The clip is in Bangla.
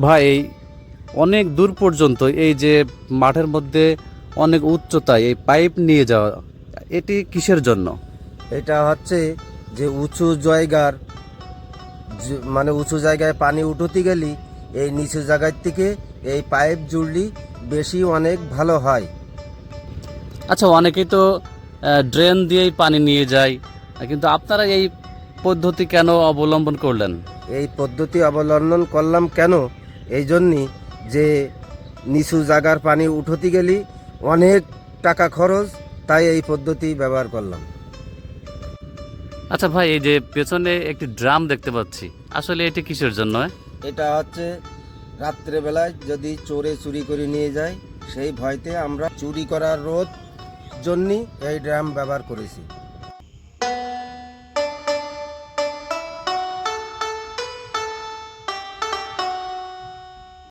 ভাই অনেক দূর পর্যন্ত এই যে মাঠের মধ্যে অনেক উচ্চতায় এই পাইপ নিয়ে যাওয়া, এটি কিসের জন্য? এটা হচ্ছে যে উঁচু জায়গার মানে উঁচু জায়গায় পানি উঠতে গেলে এই নিচু জায়গার থেকে এই পাইপ জুড়লি বেশি অনেক ভালো হয়। আচ্ছা, অনেকেই তো ড্রেন দিয়েই পানি নিয়ে যায়, কিন্তু আপনারা এই পদ্ধতি কেন অবলম্বন করলেন? এই পদ্ধতি অবলম্বন করলাম কেন, এই জন্যই যে নিচু জায়গার পানি উঠতে গেলে অনেক টাকা খরচ, তাই এই পদ্ধতি ব্যবহার করলাম। আচ্ছা ভাই, এই যে পেছনে একটি ড্রাম দেখতে পাচ্ছি, আসলে এটি কিসের জন্য? এটা হচ্ছে রাত্রেবেলায় যদি চোরে চুরি করে নিয়ে যায়, সেই ভয়তে আমরা চুরি করার রোধ জন্যই এই ড্রাম ব্যবহার করেছি।